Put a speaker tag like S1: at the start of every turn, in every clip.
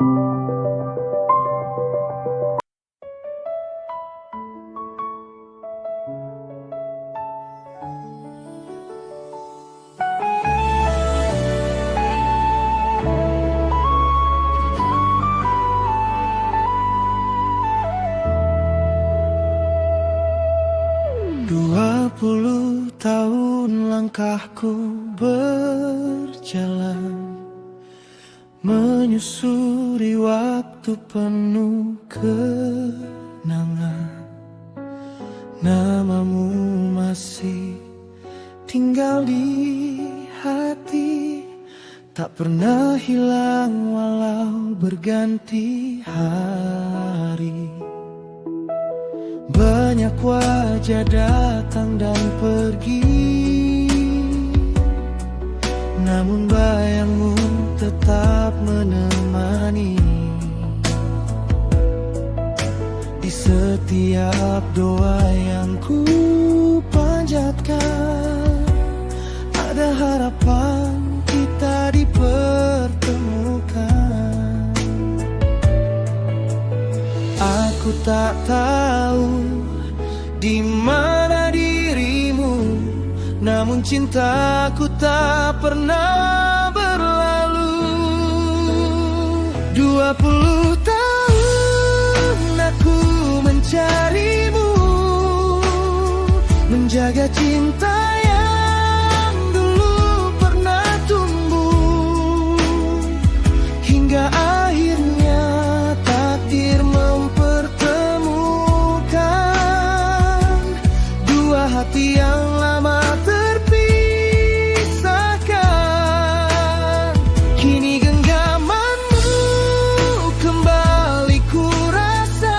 S1: 20 tahun langkahku berjalan, menyusuri waktu penuh kenangan. Namamu masih tinggal di hati, tak pernah hilang walau berganti hari. Banyak wajah datang dan pergi, namun bayangmu tetap menemani. Di setiap doa yang ku panjatkan, ada harapan kita dipertemukan. Aku tak tahu di mana dirimu, namun cintaku tak pernah berlalu. 20 tahun aku mencarimu, menjaga cinta yang dulu pernah tumbuh, hingga akhirnya takdir mempertemukan dua hati yang lama terpisahkan. Kini genggamanmu kembali ku rasa,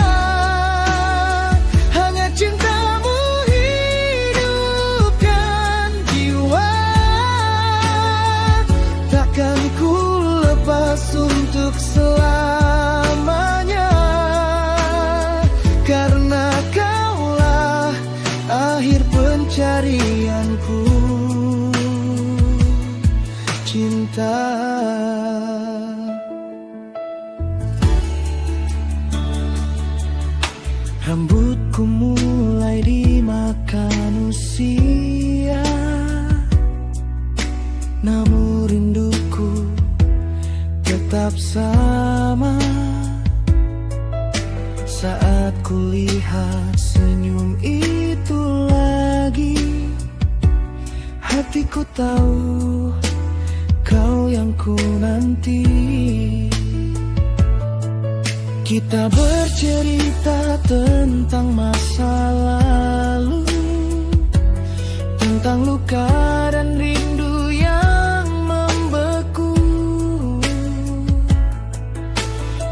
S1: hangat cintamu hidupkan jiwa. Takkan ku lepas untuk selamanya, karena kaulah akhir pencarianku, cinta. Rambutku mulai dimakan usia, namun rinduku tetap sama. Saat kulihat senyum itu lagi, hatiku tahu kau yang ku nanti. Kita bercerita tentang masa lalu, tentang luka dan rindu yang membeku.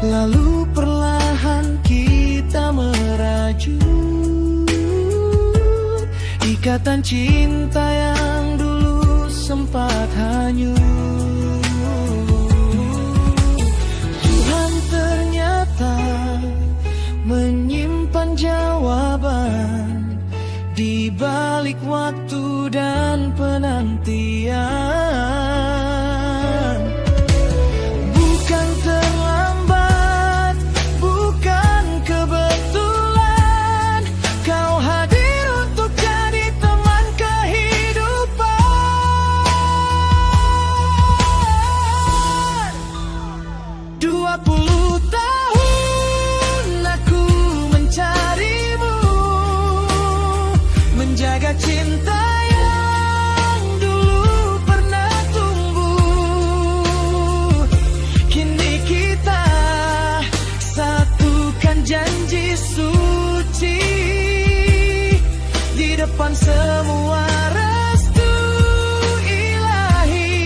S1: Lalu perlahan kita merajut ikatan cinta yang dulu sempat hanyut. Tuhan ternyata menyimpan jawaban di balik waktu dan penantian. Bukan terlambat, bukan kebetulan kau hadir untuk jadi teman kehidupan. 20 tahun aku mencarimu, menjaga cinta yang dulu pernah tumbuh. Kini kita satukan janji suci di depan semua restu ilahi.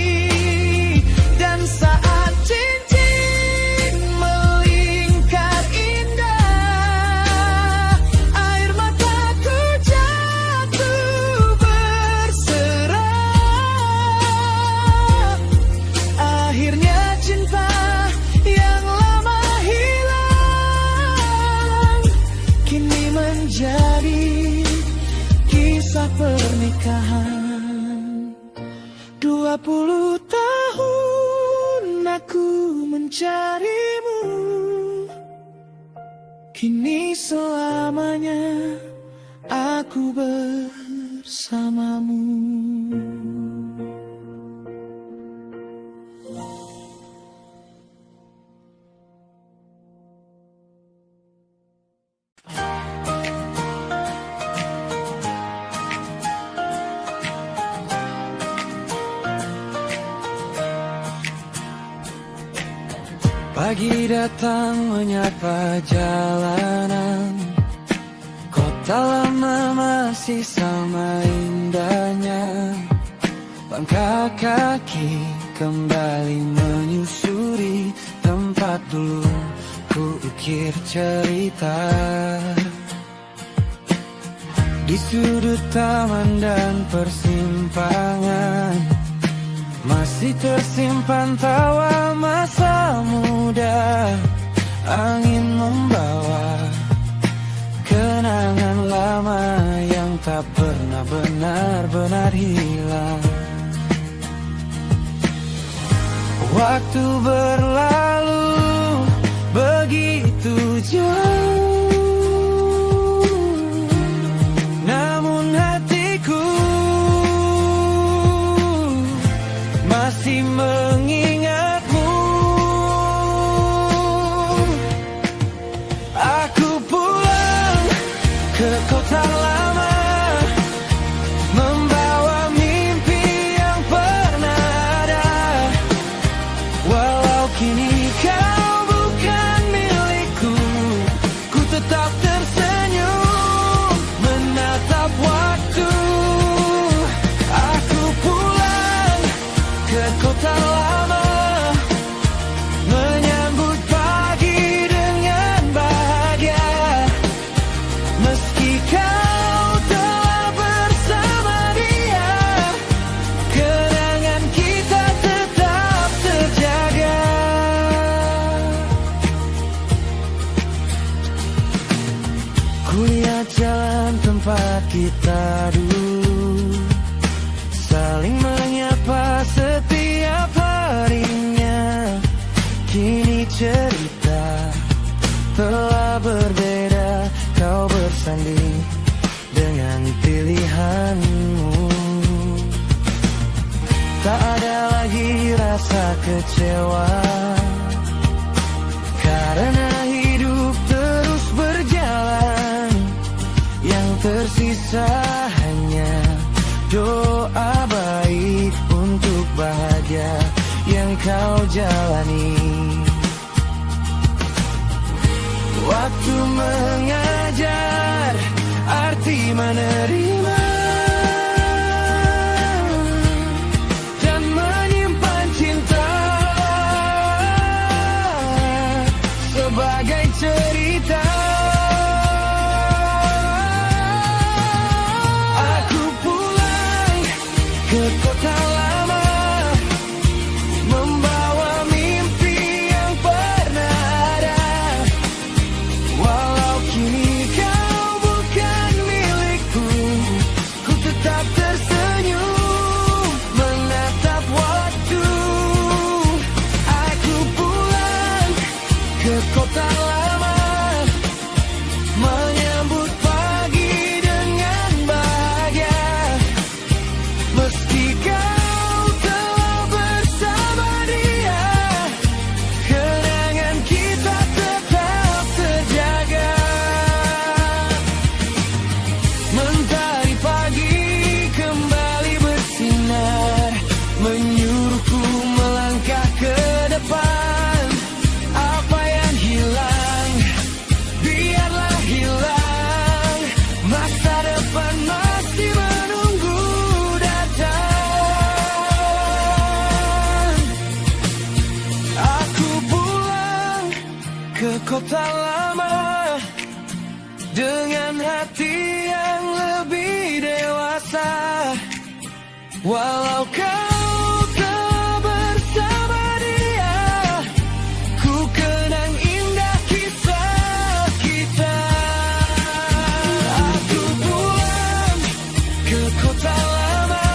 S1: Dan saat cincin melingkar indah, air mataku jatuh berserah. Akhirnya cinta yang lama hilang, kini menjadi kisah pernikahan. 20 tahun aku mencarimu, Kini selamanya aku bersamamu. Pagi datang menyapa jalanan, kota lama masih sama indahnya. Langkah kaki kembali menyusuri tempat dulu ku ukir cerita. Di sudut taman dan persimpangan masih tersimpan tawa masa muda. Angin membawa kenangan lama yang tak pernah benar-benar hilang. Waktu berlalu begitu jauh, namun hatiku masih mengingatmu. Aku pulang ke kota lama, membawa mimpi yang pernah ada. Walau kini kau bukan milikku, ku tetap tersenyum menatap waktu. Aku pulang ke kota lama, menyambut pagi dengan bahagia. Meski kau telah bersama dia, kenangan kita tetap terjaga. Kulihat jalan tempat kita dulu, saling menyapa setiap harinya. Kini cerita telah berbeda, kau bersanding dengan pilihanmu. Tak ada lagi rasa kecewa, karena hidup terus berjalan. Yang tersisa hanya doa baik untuk bahagia yang kau jalani. Waktu mengajar arti menerima dan menyimpan cinta sebagai cerita. Aku pulang ke kota lama, membawa mimpi yang pernah ada. Walau kini kau bukan milikku, ku tetap tersenyum menatap waktu. Aku pulang ke kota lama, menyambut pagi dengan bahagia. Meski kau telah bersama dia, kenangan kita tetap terjaga. Mentari pagi kembali bersinar, menyuruhku melangkah ke depan. Apa yang hilang, biarlah hilang. Masa depan masih menunggu datang. Aku pulang ke kota lama dengan hati yang lebih dewasa. Walau kau telah bersama dia, ku kenang indah kisah kita. Aku pulang ke kota lama,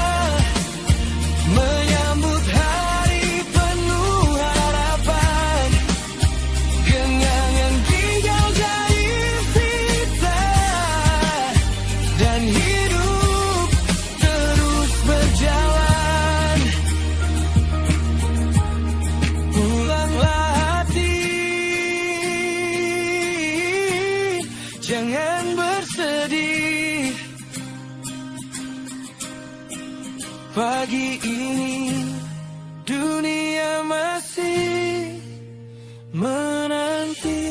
S1: menyambut hari penuh harapan. Pagi ini dunia masih menanti.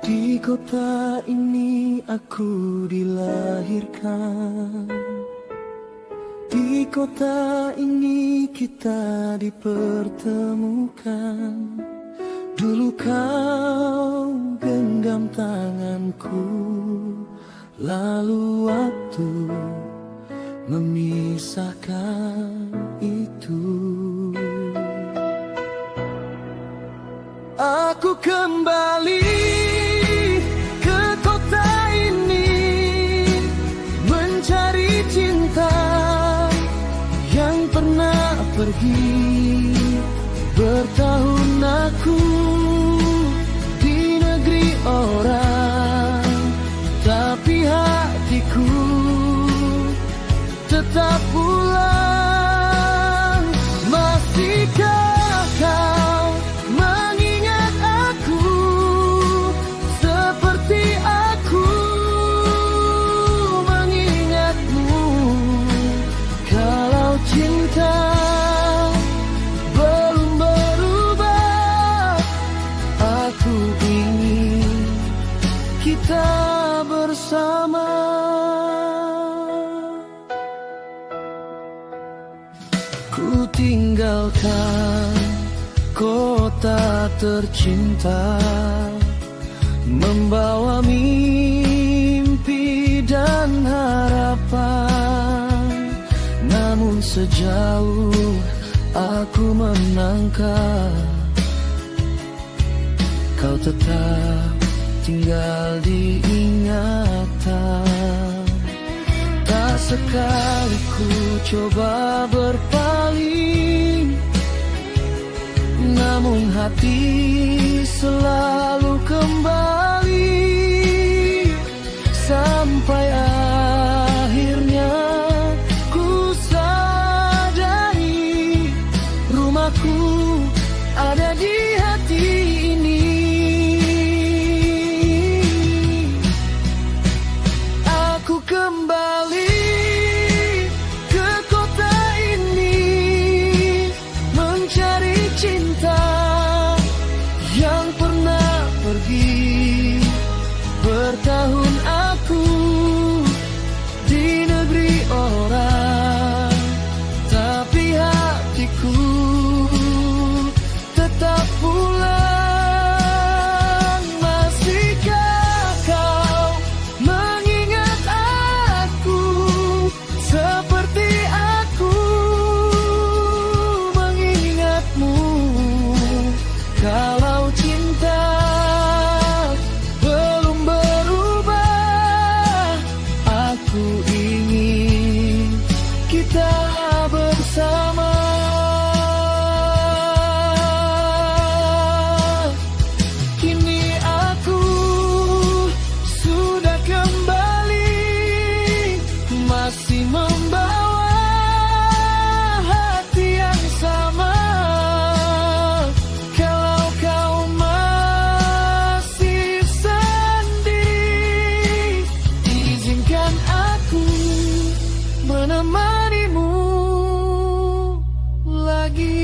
S2: Di kota ini aku dilahirkan. Di kota ini kita dipertemukan. Dulu kau genggam tanganku, lalu waktu memisahkan itu. Aku kembali ke kota ini, mencari cinta yang pernah pergi. Bertahun aku di negeri orang, tapi hatiku tetap pulang. Masihkah kau mengingat aku seperti aku? Ku tinggalkan kota tercinta, membawa mimpi dan harapan. Namun sejauh aku menangkap, kau tetap tinggal di ingatan. Tak sekali ku coba berpaling, namun hati selalu kembali. Sampai akhirnya ku sadari, rumahku ada di hati ini. Aku kembali ke kota ini, mencari cinta yang pernah pergi. Bertahun aku di negeri orang, tapi hatiku tetap pulang. Masihkah kau mengingat aku seperti aku mengingatmu? Kalau cinta belum berubah, aku ingin kita bersama. Kini aku sudah kembali, masih membawa hati yang sama. Kalau kau masih sendiri, izinkan aku menemanimu lagi.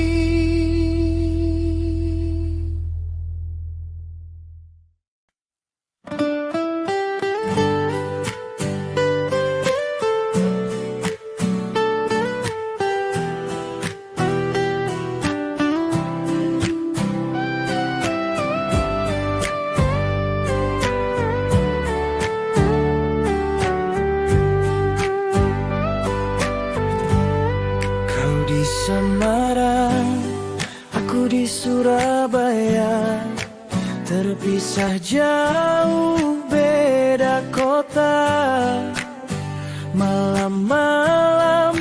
S2: Kau di Semarang, aku di Surabaya, terpisah jauh beda kota. Malam-malam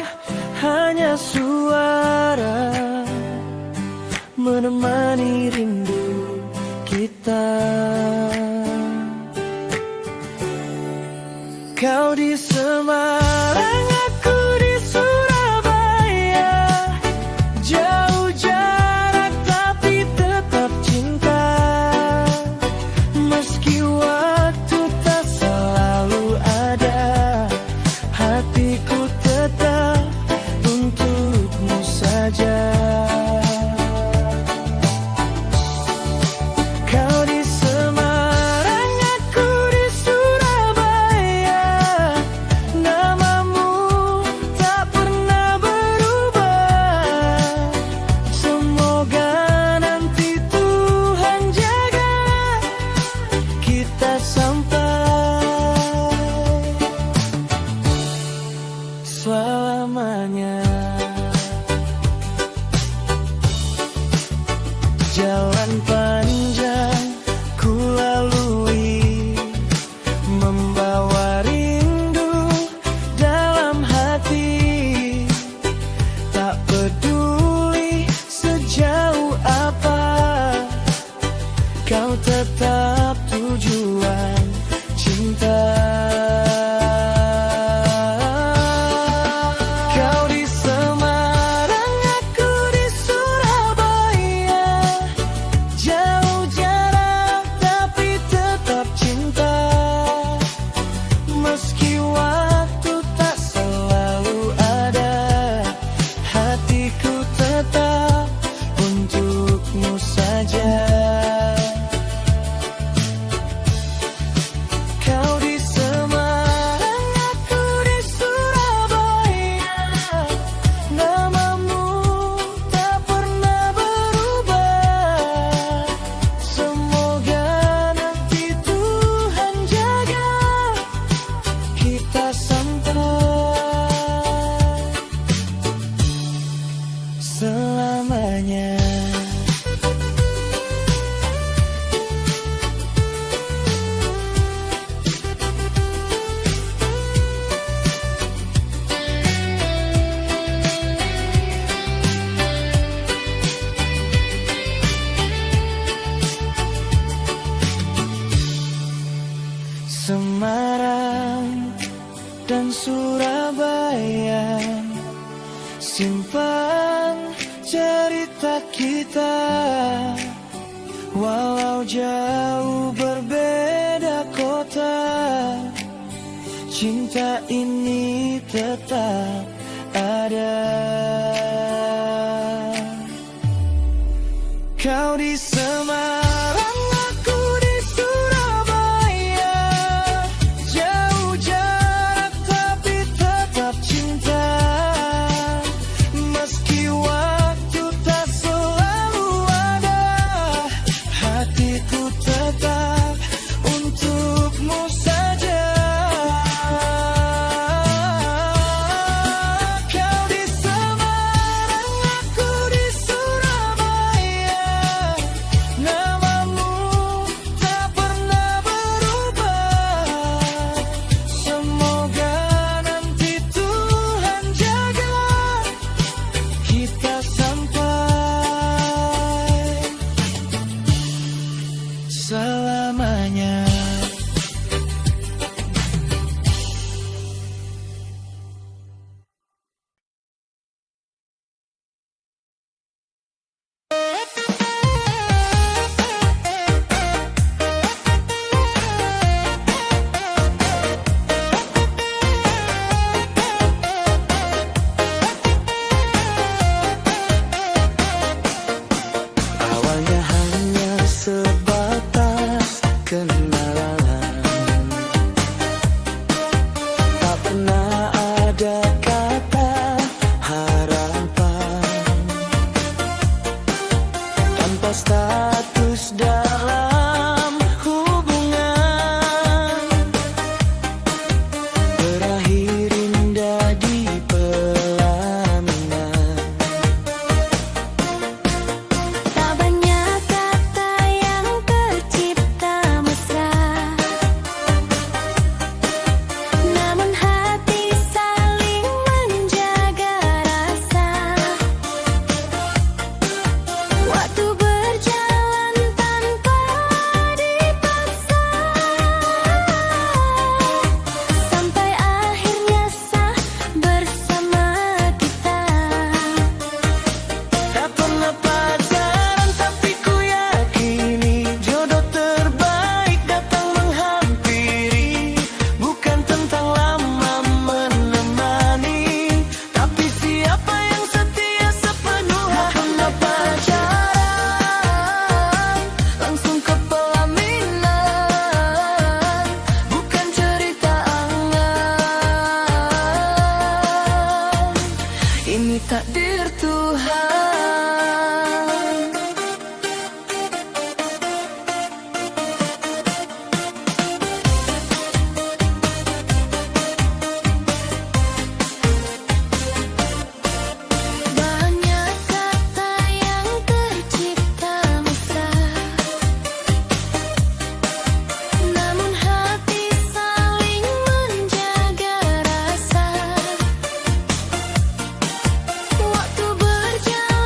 S2: hanya suara menemani rindu kita. Kau di Semarang, aku di Surabaya, jauh jarak tapi tetap cinta. Meski waktu tak selalu ada, hatiku tetap untukmu saja. Kau di Semarang, aku di Surabaya, namamu tak pernah berubah. Semoga nanti Tuhan jaga kita sampai selamanya. Jalan panjang ku lalui, membawa rindu dalam hati. Tak peduli sejauh apa, kau tetap tujuan cinta. Kau di Semarang, aku di Surabaya, jauh jarak tapi tetap cinta. Meski waktu tak selalu ada, hatiku tetap untukmu saja. Kau di Semarang, aku di Surabaya, namamu selamanya. Semarang dan Surabaya, simpan cerita kita. Walau jauh berbeda kota, cinta ini tetap ada. Kau di Semarang, aku di Surabaya. Jauh jarak tapi tetap cinta. Meski waktu tak selalu ada, hatiku tetap untukmu saja. Kau di Semarang, aku di Surabaya. Namamu tak pernah berubah. Semoga nanti Tuhan jaga kita sampai selamanya. Awalnya hanya sebatas kenalan, tak pernah ada kata harapan. Tanpa status dalam hubungan, berakhir indah di pelaminan.
S3: Tak banyak kata yang tercipta mesra, namun hati saling menjaga rasa. Waktu berjalan tanpa dipaksa, sampai akhirnya sah bersama kita.
S2: Tak pernah pacaran tapi ku yakini jodoh terbaik datang menghampiri. Bukan tentang lama menemani, tapi siapa yang setia sepenuh hati. Tak pernah pacaran langsung ke pelaminan, bukan cerita angan. Ini takdir Tuhan.
S3: Banyak kata yang tercipta mesra, namun hati saling menjaga rasa. Waktu berjalan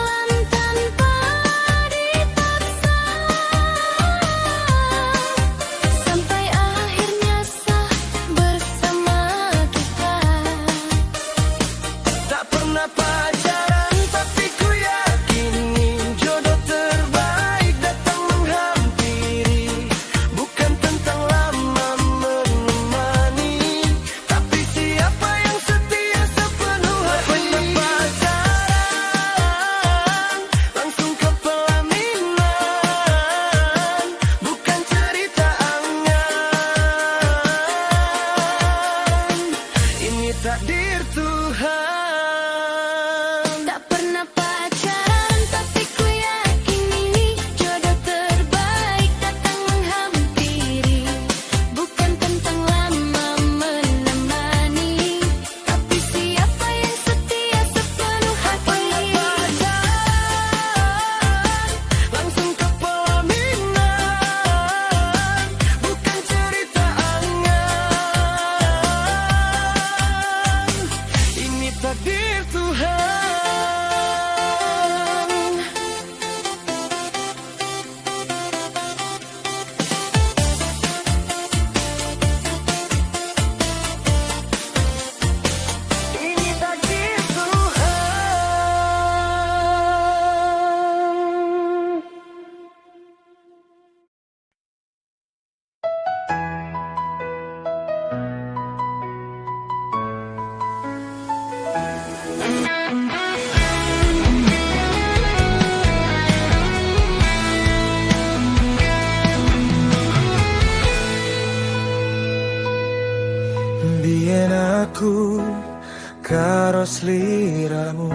S1: sliramu.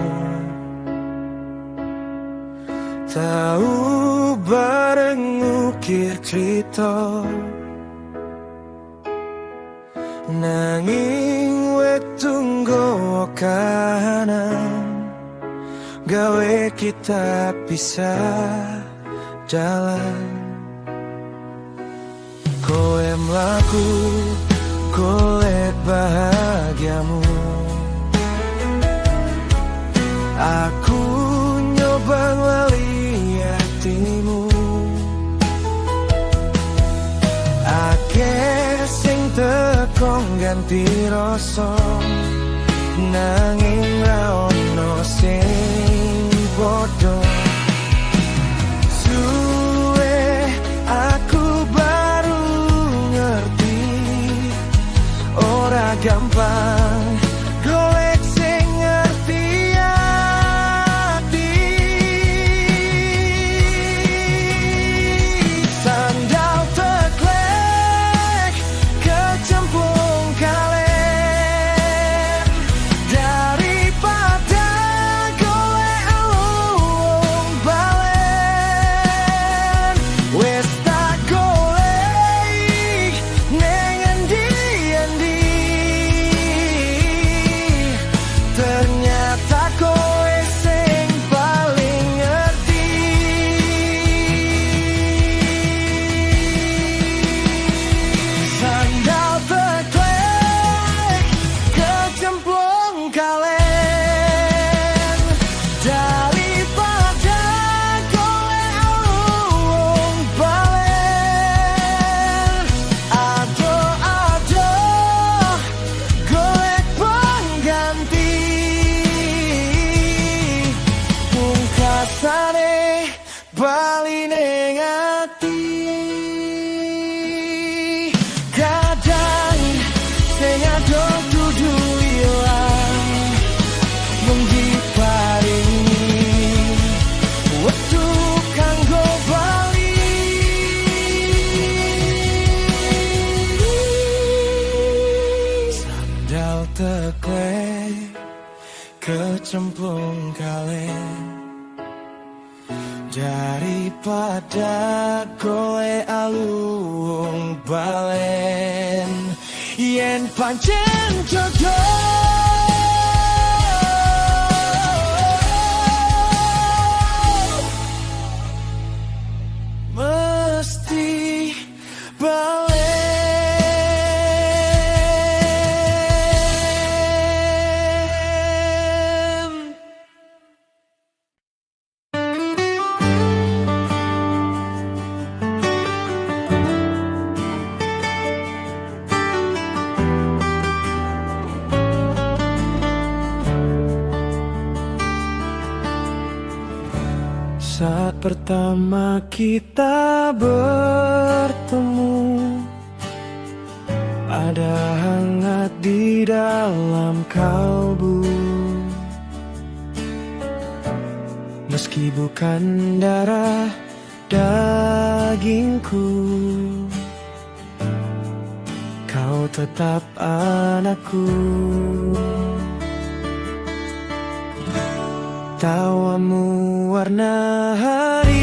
S1: Tahu bareng ngukir cerita, nanging wektu nggawa kahanan, gawe kita pisah jalan. Kowe mlaku golek bahagiamu, aku nyoba nglali hatimu. Akeh sing teko ganti rasa, nanging ra ono sing padha. Suwe aku baru ngerti, ora gampang golek sing ngerti ati. Sandal teklek kecemplung kalen, daripada golek alung balen. Wes tak golek ning endi-endi, ternyata kowe sing paling ngerti. Sandal teklek kecemplung kalen, daripada golek alung balen. Adoh-adoh golek pengganti, pungkasane bali ning ati. Kadang sing adoh dudu ilang, mung diparingi wektu kanggo bali. Sandal teklek kecemplung kalen, daripada golek alung balen. Yen pancen jodoh mesti balen. Saat pertama kita bertemu, ada hangat di dalam kalbu. Meski bukan darah dagingku, kau tetap anakku. Tawamu warna hariku,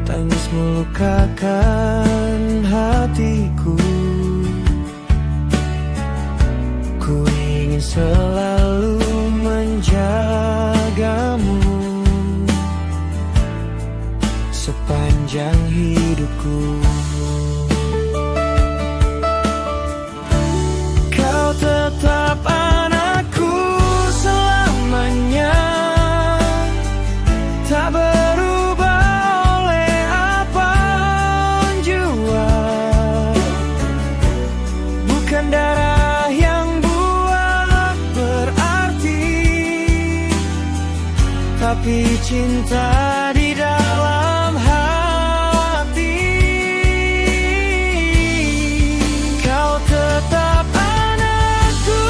S1: tangismu lukakan hatiku. Ku ingin selalu menjagamu sepanjang hidupku. Kau tetap anakku selamanya, tak berubah oleh apapun jua. Bukan darah yang buat berarti, tapi cinta di dalam hati. Kau tetap anakku,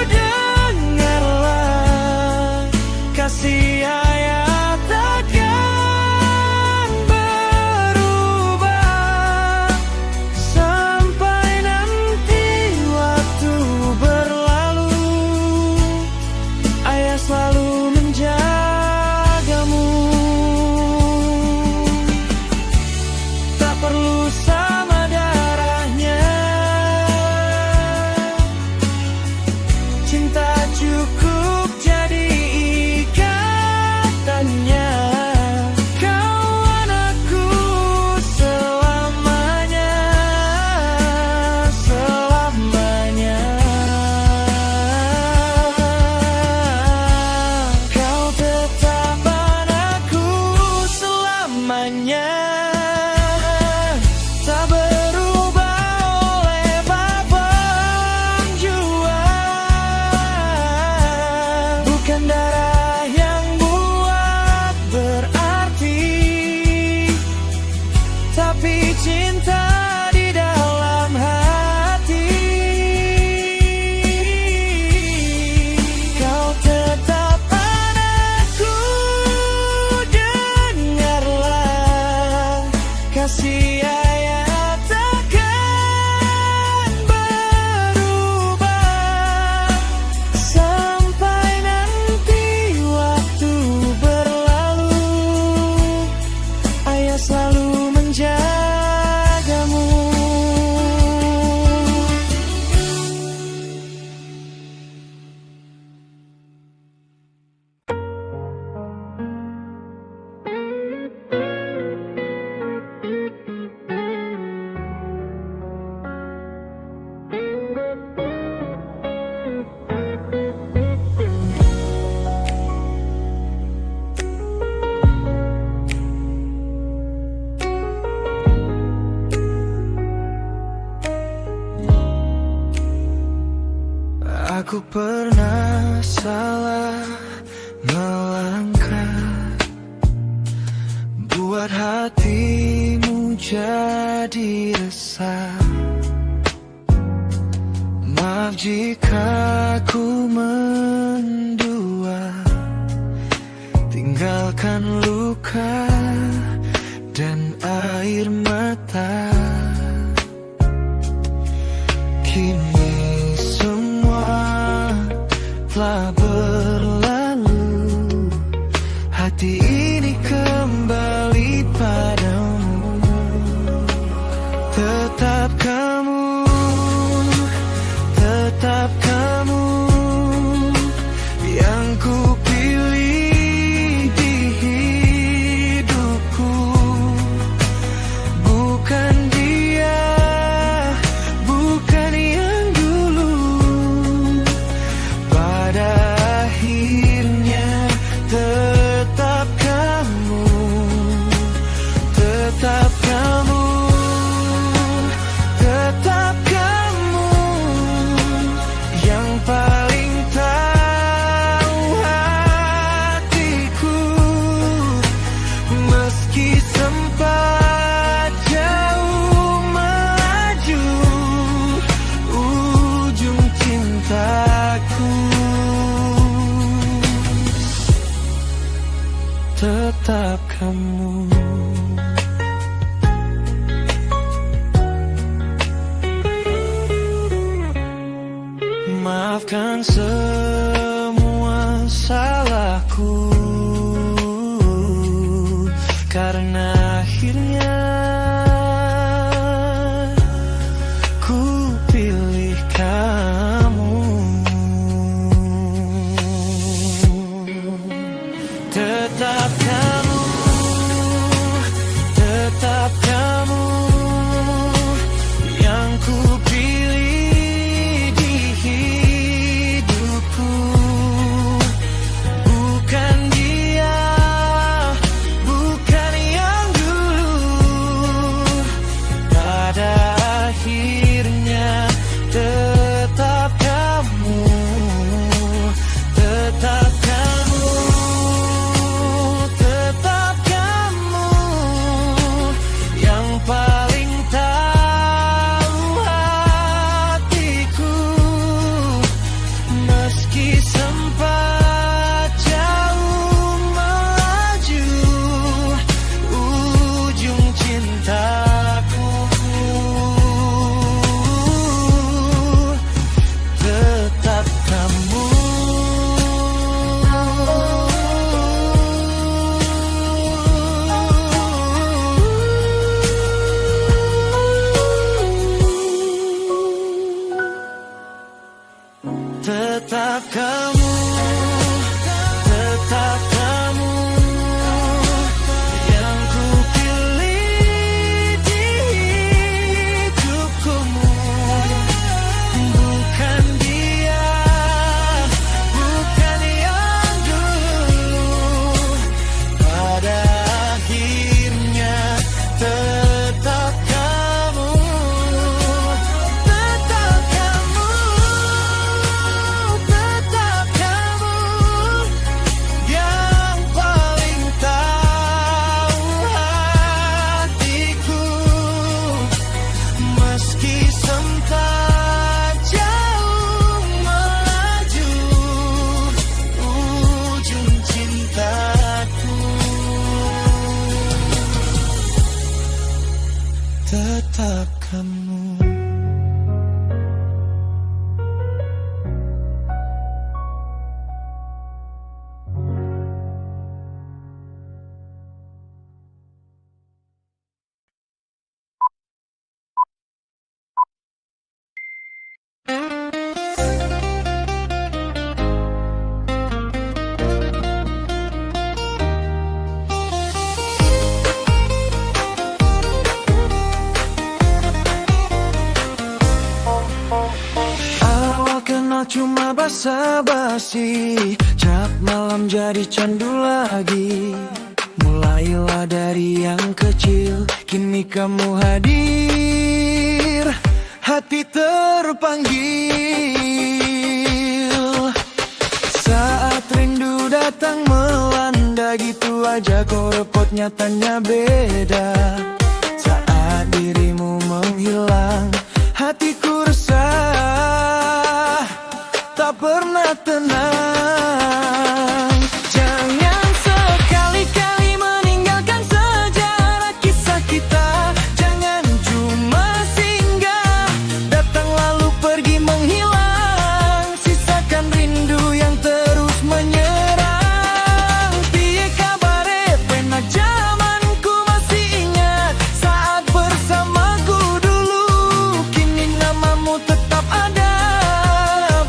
S1: dengarlah kasih ayah takkan berubah sampai nanti waktu. tak cukup jadi ikatannya. Kau anakku selamanya, selamanya. Kau tetap anakku selamanya. Tak berubah oleh apapun jua. Bukan darah yang buat berarti, tapi cinta di dalam hati. Kau tetap anakku, dengarlah kasih ayah takkan berubah sampai nanti waktu berlalu. Ayah selalu menjagamu. Aku pernah salah melangkah, buat hatimu jadi resah. Maaf jika ku mendua, tinggalkan luka dan air mata. Kini semua telah berlalu, hati ini kembali padamu. Tetap kamu, tetap kamu yang ku pilih di hidupku. Bukan dia, bukan yang dulu. Pada akhirnya tetap kamu, tetap kamu, tetap kamu yang paling tahu hatiku. Meski sempat jauh melaju ujung cintaku, tetap kamu. Maafkan semua salahku, karena akhirnya ku pilih kamu. Tetap kamu, tetap kamu yang ku pilih di hidupku. Bukan dia, bukan yang kamu, tetap kamu yang ku pilih di hidupku. Bukan dia, bukan yang dulu. Pada akhirnya tetap kamu, tetap kamu, tetap kamu yang paling tahu hatiku. Meski sempat jauh melaju ujung cintaku, tetap kamu. Awal kenal cuma basa-basi, cap malam jadi candu lagi. Mulailah dari yang kecil, kini kamu hadir, hati terpanggil. Saat rindu datang melanda, gitu aja kok repot nyatanya beda. Saat dirimu menghilang, hatiku resah, tak pernah tenang. Jangan sekali-kali meninggalkan sejarah kisah kita. Jangan cuma singgah, datang lalu pergi menghilang. Sisakan rindu yang terus menyerang. Piye kabare, pena zamanku masih ingat saat bersamaku dulu. Kini namamu tetap ada,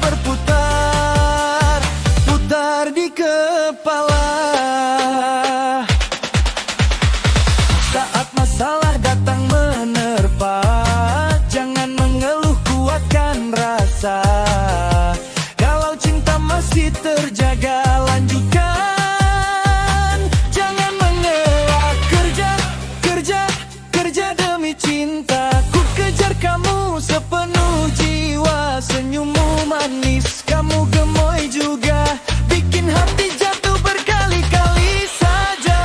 S1: berputar, putar di kepala. Saat masalah datang menerpa, jangan mengeluh, kuatkan rasa. Kalau cinta masih terjaga, lanjutkan. Jangan mengelak, kerja, kerja, kerja demi cinta. Ku kejar kamu sepenuh jiwa. Senyummu manis, kamu gemoy juga, bikin hati jatuh berkali-kali saja.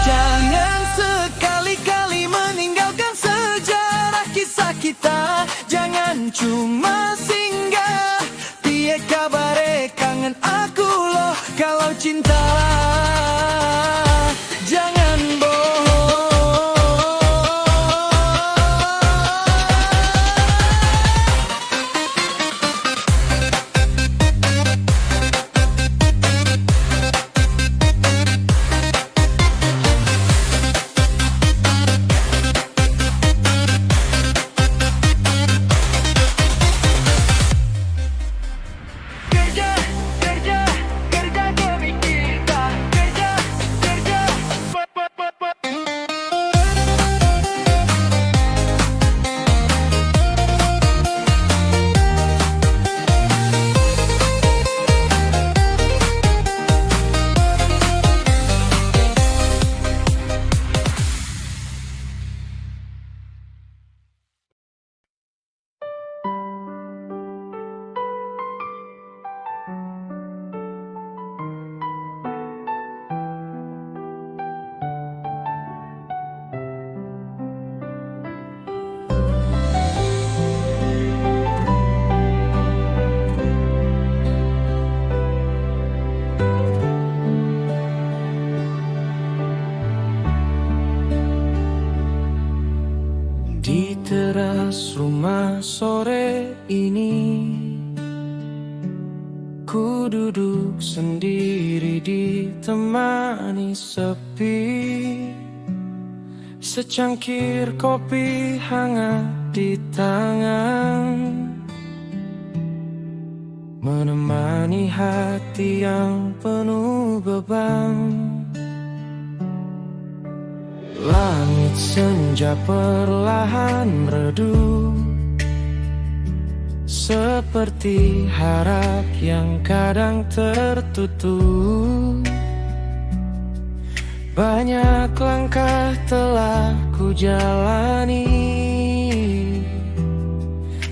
S1: Jangan sekali-kali meninggalkan sejarah kisah kita. Jangan cuma singgah, piye kabare, kangen aku loh. Kalau cinta jangan bohong. Kerja, kerja, kerja demi kita. Kerja, kerja, di teras rumah sore ini, ku duduk sendiri ditemani sepi. Secangkir kopi hangat di tangan, menemani hati yang penuh beban. Langit senja perlahan redup, seperti harap yang kadang tertutup. Banyak langkah telah ku jalani,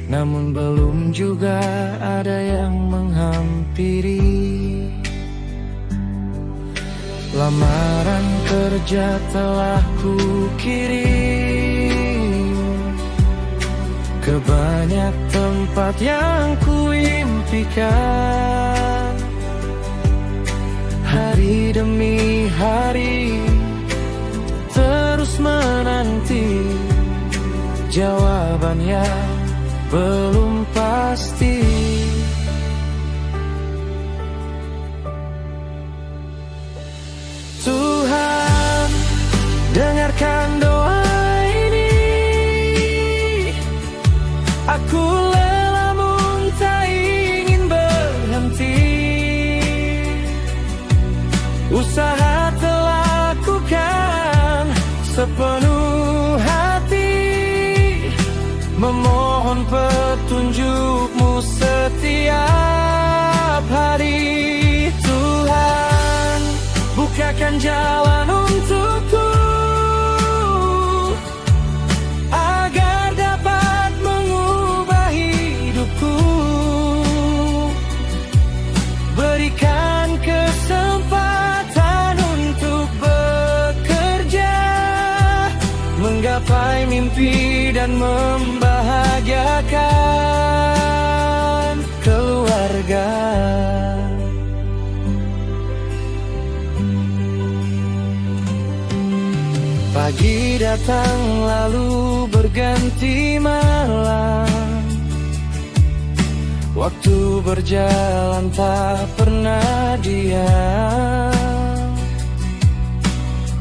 S1: namun belum juga ada yang menghampiri. Lamaran kerja telah ku kirim ke banyak tempat yang ku impikan. Hari demi hari terus menanti jawaban yang belum pasti. Tuhan, dengarkan doa ini. Aku lelah tak ingin berhenti. Usaha telah lakukan sepenuh hati, memohon petunjukmu setiap hari. Tuhan, bukakan jalan untukku agar dapat mengubah hidupku. Berikan kesempatan untuk bekerja, menggapai mimpi dan membahagiakan keluarga. Pagi datang lalu berganti malam, waktu berjalan tak pernah diam.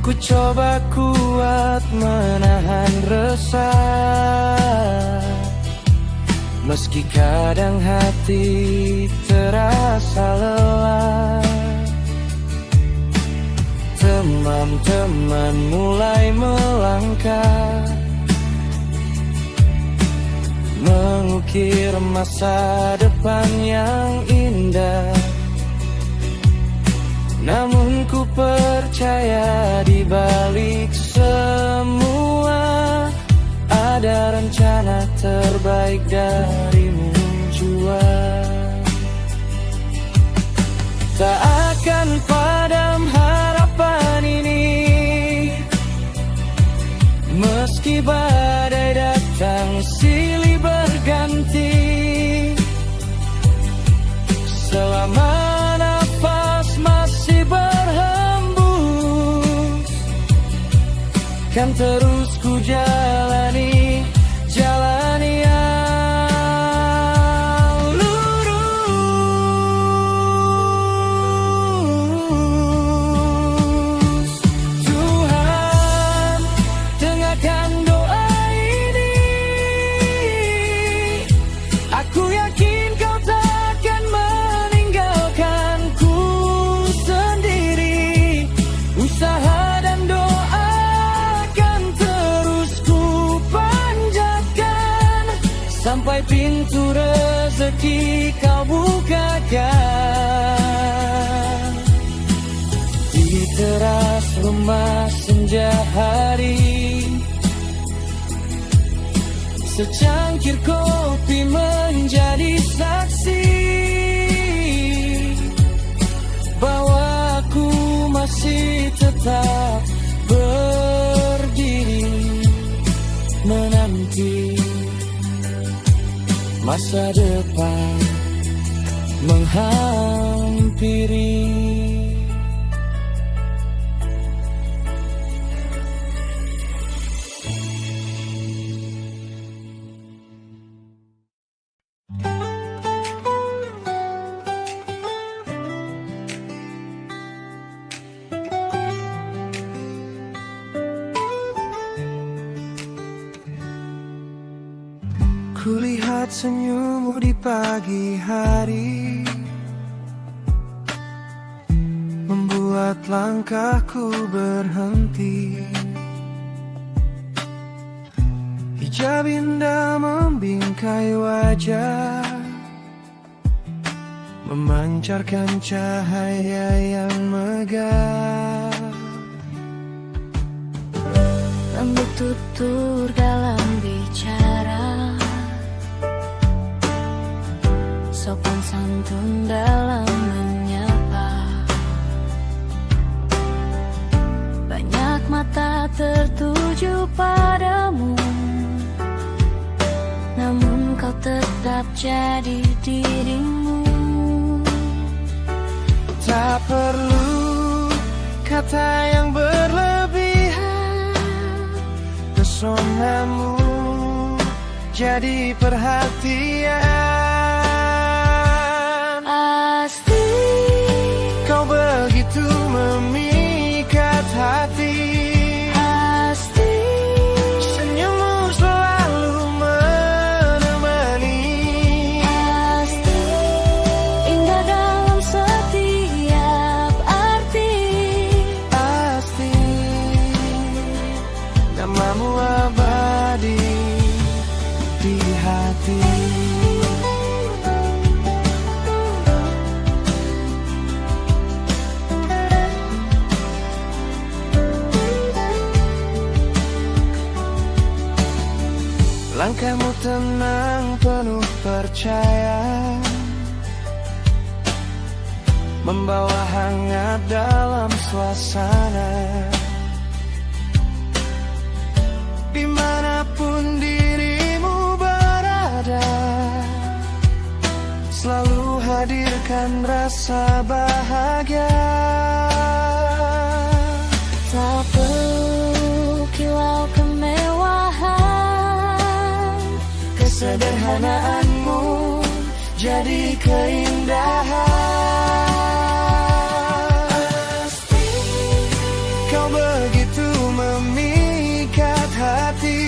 S1: Ku coba kuat menahan resah, meski kadang hati terasa lelah. Teman-teman mulai melangkah, mengukir masa depan yang indah. Namun ku percaya di balik semua ada rencana terbaik darimu jua. Tak akan padam harapan ini, meski badai datang silih berganti. Selama nafas masih berhembus, kan terus ku jalani yang lurus. Tuhan, dengarkan doa ini. Aku yakin kau takkan meninggalkanku sendiri. Usaha dan doa akan terus ku panjatkan, sampai pintu rezeki kau bukakan. Di teras rumah senja hari, secangkir kopi menjadi saksi bahwa aku masih tetap berdiri menanti masa depan menghampiri. Kulihat senyummu di pagi hari, membuat langkahku berhenti. Hijab indah membingkai wajah, memancarkan cahaya yang megah.
S3: Lembut tutur dalam bicara, sopan santun dalam menyapa. Banyak mata tertuju padamu, namun kau tetap jadi dirimu.
S1: Tak perlu kata yang berlebihan, pesonamu jadi perhatian.
S3: Pasti
S1: Kau begitu memikat hati,
S3: pasti
S1: senyummu selalu menemani.
S3: pasti indah dalam setiap arti.
S1: Pasti namamu abadi di hati. Langkahmu tenang penuh percaya, membawa hangat dalam suasana. Dimanapun dirimu berada, selalu hadirkan rasa bahagia.
S3: Tak perlu kilau kemewahan,
S1: Kesederhanaanmu jadi keindahan. Kau begitu memikat hati,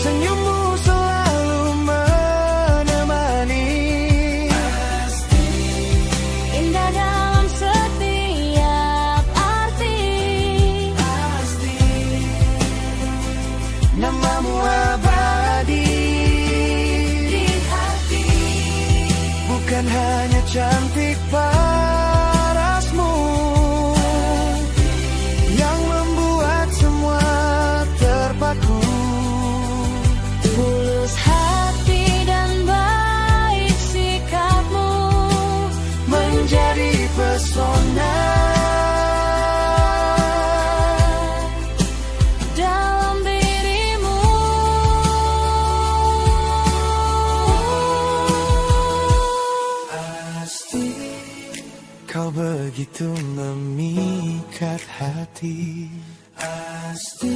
S1: senyummu selalu menemani.
S3: indah dalam setiap arti.
S1: Namamu abadi
S3: Di hati
S1: bukan hanya cantik parasmu yang membuat semua terpaku.
S3: tulus hati dan baik sikapmu
S1: Menjadi pesona
S3: dalam dirimu.
S1: pasti kau begitu memikat hati. Pasti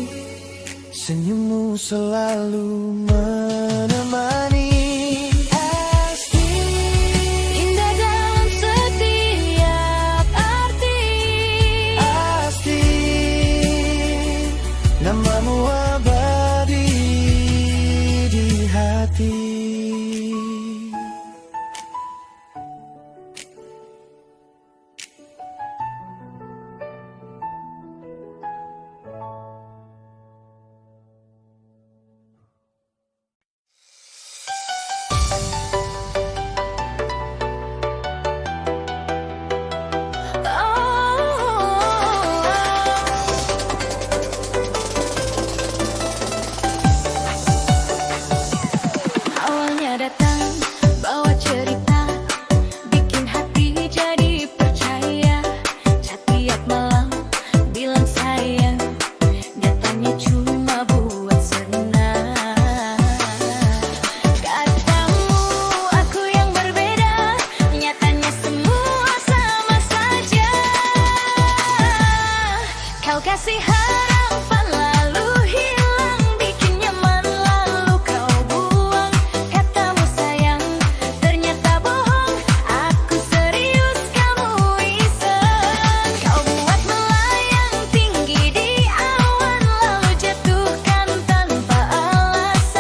S1: senyummu selalu menemani. Pasti
S3: Indah dalam setiap arti.
S1: pasti namamu abadi di hati.
S3: Awalnya datang bawa cerita, bikin hati jadi percaya. Setiap malam bilang sayang, nyatanya cuma buat senang. Katamu aku yang berbeda, nyatanya semua sama saja. Kau kasih harapan lalu hilang, bikin nyaman lalu kau buang. Katamu sayang, ternyata bohong. Aku serius, kamu iseng. Kau buat melayang tinggi di awan, lalu jatuhkan tanpa alasan.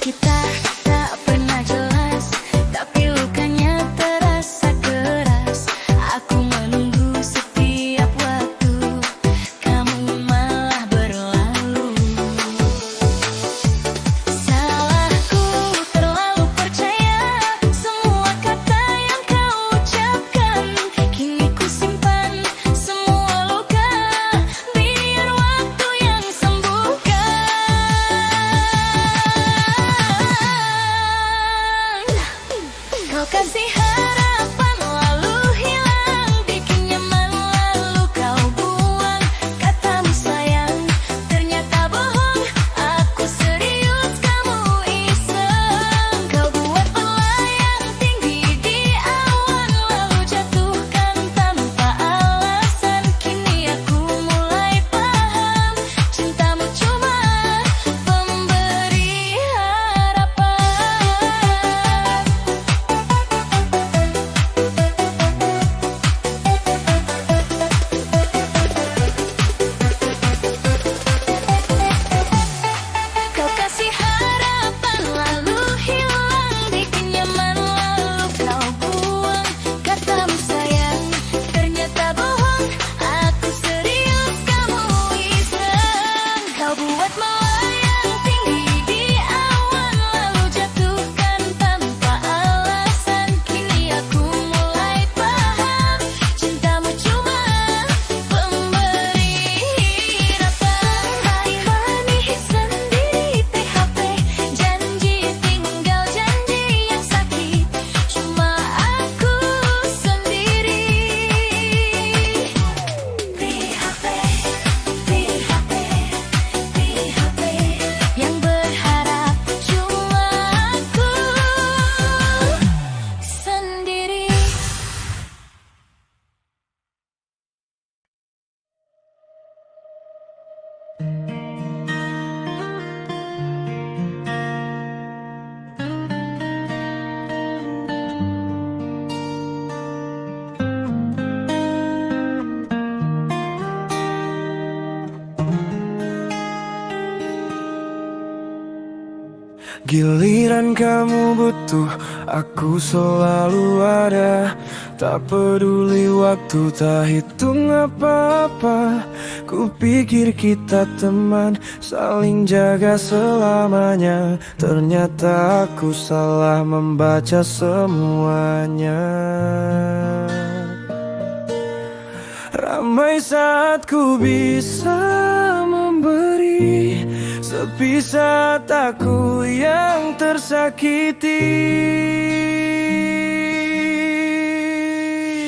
S3: kita tak pernah jelas, tapi lukanya terasa keras. Aku menunggu setiap waktu, kamu malah berlalu. Salahku terlalu percaya semua kata yang kau ucapkan. Kini ku simpan semua luka, biar waktu yang sembuhkan. Kau kasih harapan lalu hilang, bikin nyaman lalu kau buang. Katamu sayang ternyata bohong, aku serius kamu iseng. Kau buat melayang tinggi di awan, lalu jatuhkan tanpa alasan. Kini aku mulai paham, cintamu cuma pemberi harapan. Kau kasih harapan lalu hilang, bikin nyaman lalu kau buang. Katamu sayang ternyata bohong, aku serius kamu iseng. Kau buat melayang tinggi di awan, lalu jatuhkan tanpa alasan. Kini aku mulai paham, cintamu cuma pemberi harapan. Hari-hari sendiri THP, janji tinggal janji yang sakit, cuma aku sendiri. THP, THP, THP, yang berharap cuma aku sendiri.
S1: Giliran kamu butuh, aku selalu ada. Tak peduli waktu, tak hitung apa-apa. Ku pikir kita teman, saling jaga selamanya. Ternyata aku salah membaca semuanya. Ramai saat ku bisa memberi, sepi saat aku yang tersakiti.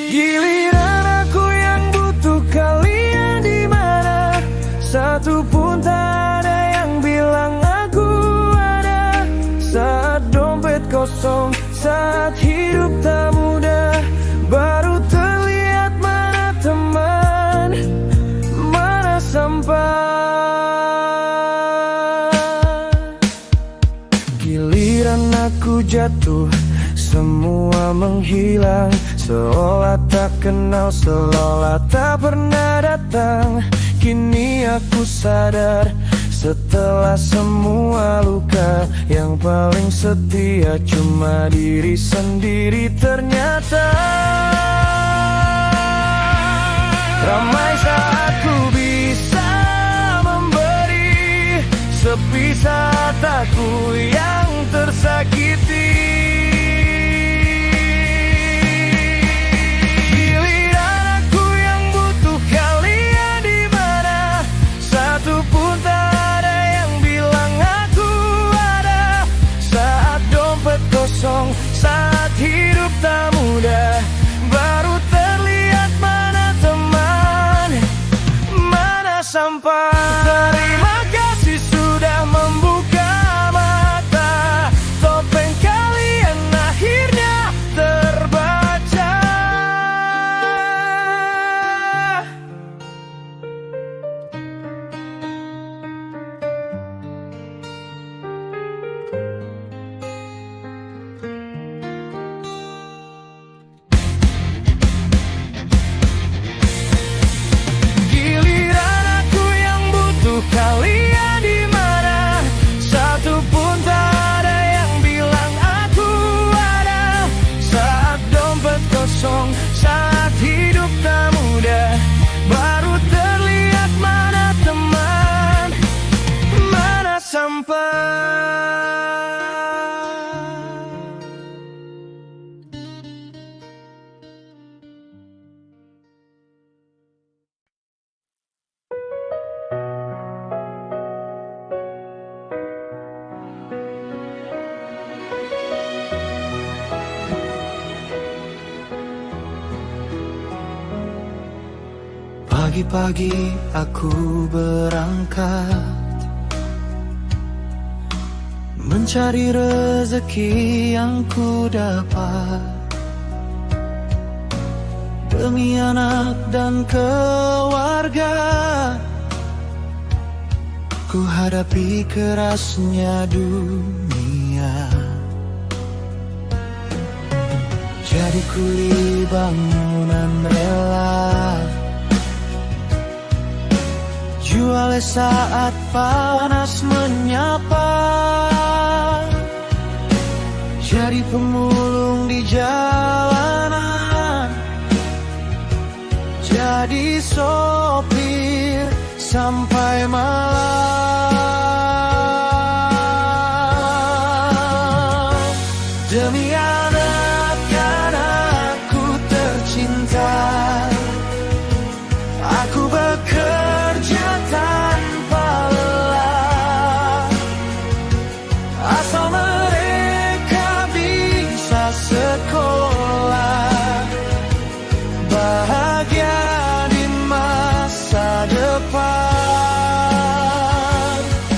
S1: Giliran aku yang butuh, kalian di mana? Satu pun tak ada yang bilang aku ada. Saat dompet kosong, saat hidup tak mudah, baru terlihat mana teman, mana sampah. Giliran aku jatuh, semua menghilang, seolah tak kenal, seolah tak pernah datang. Kini aku sadar, setelah semua luka, yang paling setia cuma diri sendiri ternyata. Ramai saat ku bisa memberi, sepi saat aku yang tersakiti. Giliran aku yang butuh, kalian di mana? Satu pun tak ada yang bilang aku ada. Saat dompet kosong, saat hidup tak mudah, baru terlihat mana teman, mana sampah. Terima kasih sudah membuka mata, topeng kalian sampai. Pagi-pagi aku berangkat mencari rezeki yang ku dapat demi anak dan keluarga. Ku hadapi kerasnya dunia, jadi kuli bangunan rela, jual saat panas menyapa, jadi pemulung di jalanan, jadi sopir sampai malam. Demi anak-anakku tercinta, aku bekerja tanpa lelah, asal mereka bisa sekolah, bahagia di masa depan.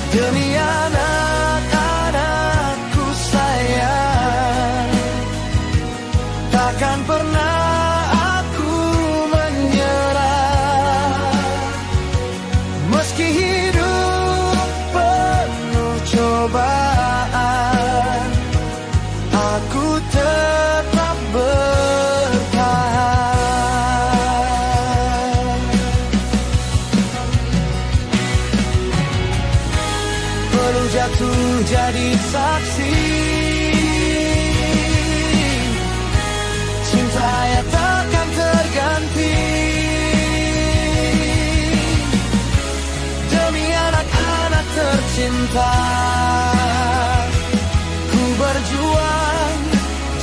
S1: Demi anak-anakku sayang, takkan pernah aku menyerah. Meski hidup penuh cobaan, aku tetap bertahan. Perlu jatuh jadi saksi, cinta ya takkan terganti. Demi anak-anak tercinta, ku berjuang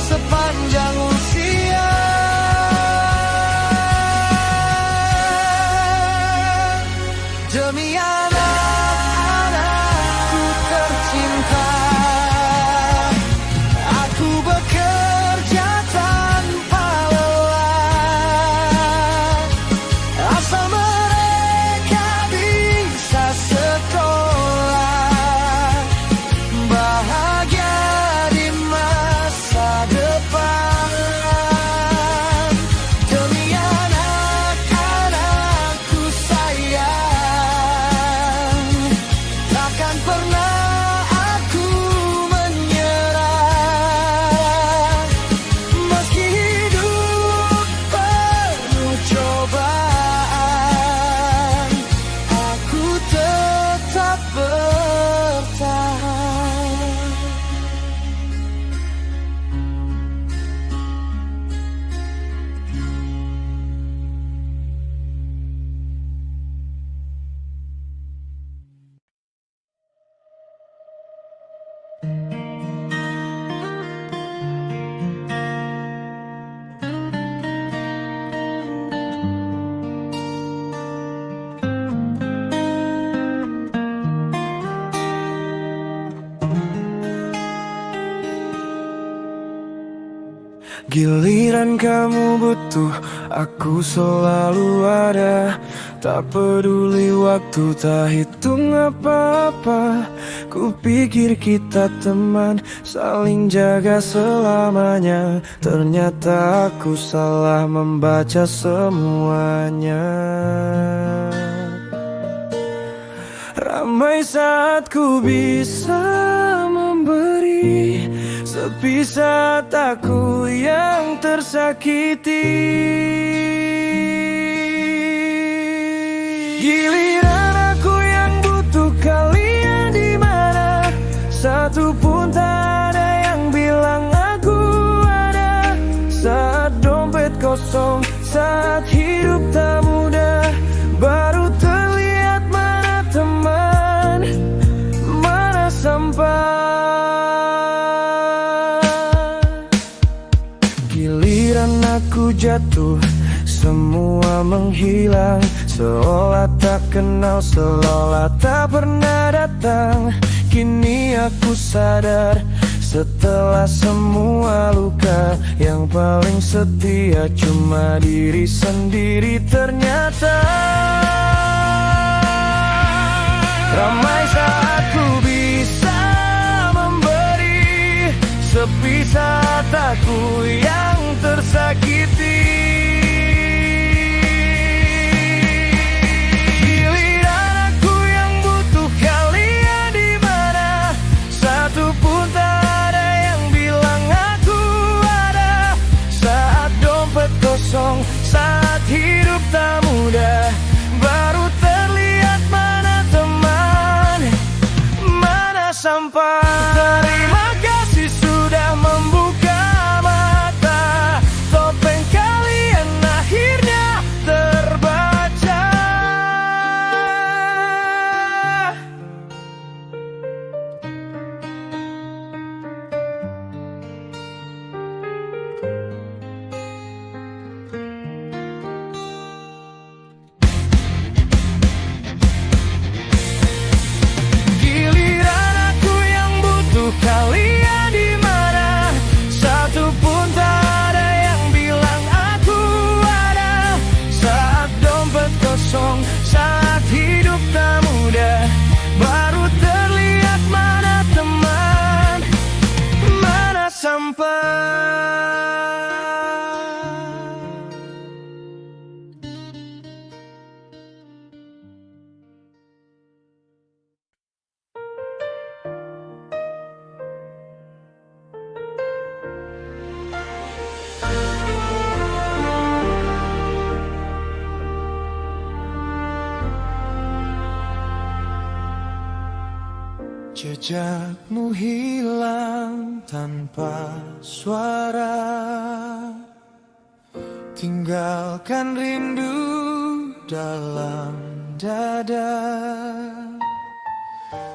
S1: sepanjang usia. Demi anak-anakku tercinta, aku bekerja tanpa lelah, asal mereka bisa sekolah, bahagia di masa depan. Demi anak-anakku sayang, takkan pernah aku menyerah. Meski hidup penuh cobaan, aku tetap bertahan. Giliran kamu butuh, aku selalu ada. Tak peduli waktu, tak hitung apa-apa. Ku pikir kita teman, saling jaga selamanya. Ternyata aku salah membaca semuanya. Ramai saat ku bisa memberi, sepi saat aku yang tersakiti. Giliran aku yang butuh, kalian di mana? Satu pun tak ada yang bilang aku ada. Saat dompet kosong, saat hidup tak mudah, baru terlihat mana teman, mana ku jatuh, semua menghilang, seolah tak kenal, seolah tak pernah datang. Kini aku sadar, setelah semua luka, yang paling setia cuma diri sendiri ternyata. Ramai saat ku bisa memberi, sepi saat aku yang tersakiti. Giliran aku yang butuh kalian di mana, satu pun tak ada yang bilang aku ada. Saat dompet kosong, saat hidup tak mudah, baru terlihat mana teman, mana sampah. Terima kasih sudah membuka mata, topeng kalian akhirnya terbaca. Giliran aku yang butuh kalian di mana, satu pun tak ada yang bilang aku ada. Saat dompet kosong, saat hidup tak mudah, baru terlihat mana teman, mana sampah. Jejakmu hilang tanpa suara, tinggalkan rindu dalam dada.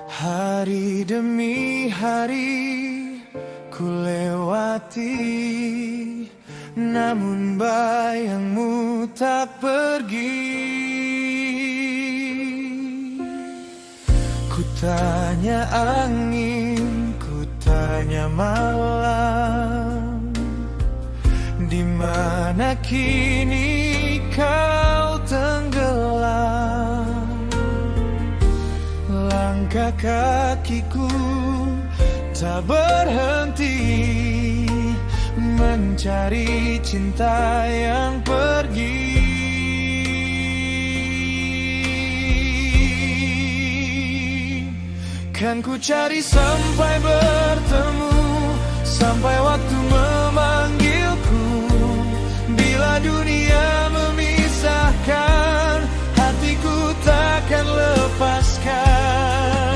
S1: Hari demi hari ku lewati, namun bayangmu tak pergi. Ku tanya angin, ku tanya malam, di mana kini kau tenggelam. Langkah kakiku tak berhenti mencari cinta yang pergi. Kan ku cari sampai bertemu, sampai waktu memanggilku. Bila dunia memisahkan, hatiku takkan lepaskan.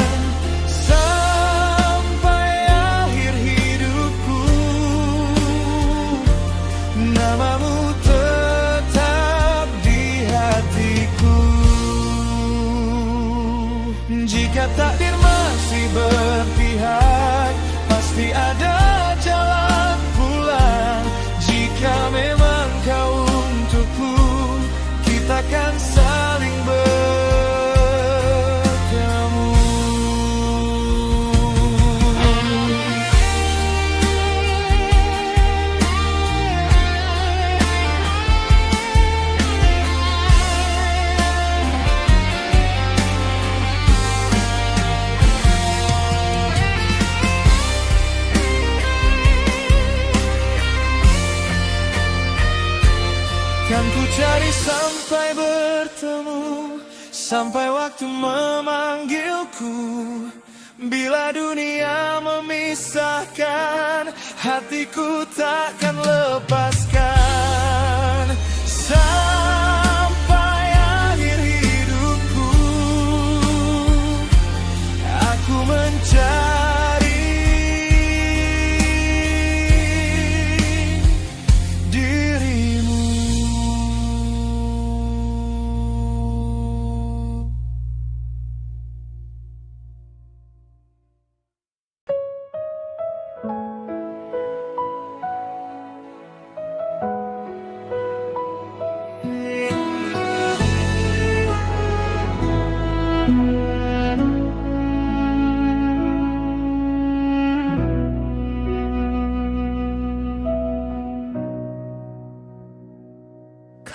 S1: Sampai akhir hidupku, namamu tetap di hatiku. Jika takdir masih berpihak, pasti ada jalan pulang. Jika memang kau untukku, kita kan saling bertemu. Kan ku cari sampai bertemu, sampai waktu memanggilku. Bila dunia memisahkan, hatiku takkan lepaskan. Sampai akhir hidupku, aku mencari dirimu.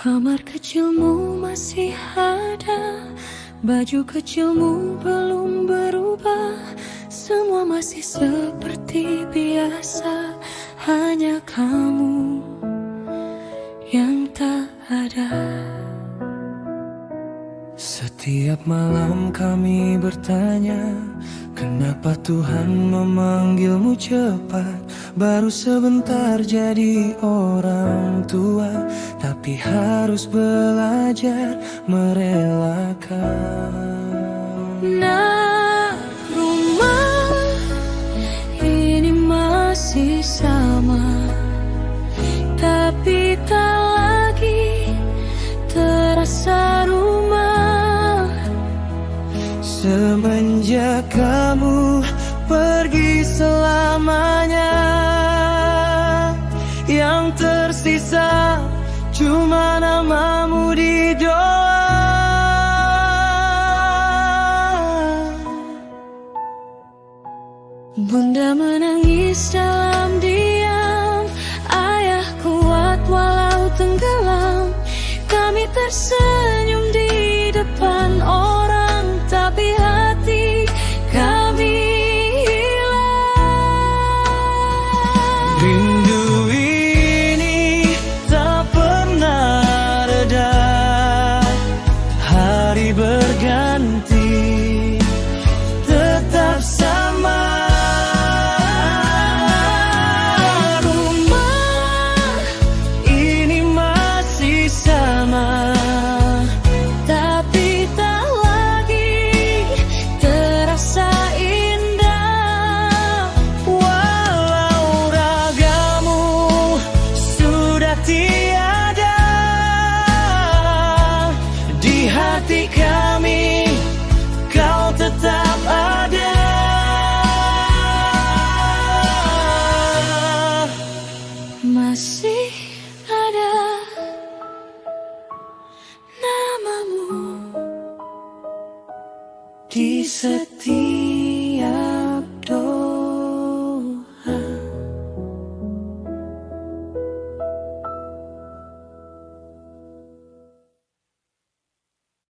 S3: Kamar kecilmu masih ada, baju kecilmu belum berubah, semua masih seperti biasa, hanya kamu yang tak ada.
S1: Setiap malam kami bertanya, kenapa Tuhan memanggilmu cepat? Baru sebentar jadi orang tua, tapi harus belajar merelakan.
S3: Nah, rumah ini masih sama, tapi tak lagi terasa rumah.
S1: Semenjak kamu pergi selamanya, yang tersisa cuma namamu di doa.
S3: Bunda menangis dalam diam, ayah kuat walau tenggelam. Kami tersenyum di depan orang, tapi hati kami hilang.
S1: Rindu ini tak pernah reda, hari berganti tetap sama.
S3: Rumah
S1: Ini masih sama,
S3: tapi tak lagi terasa indah.
S1: walau ragamu sudah tiada, di hati kami kau tetap ada.
S3: Masih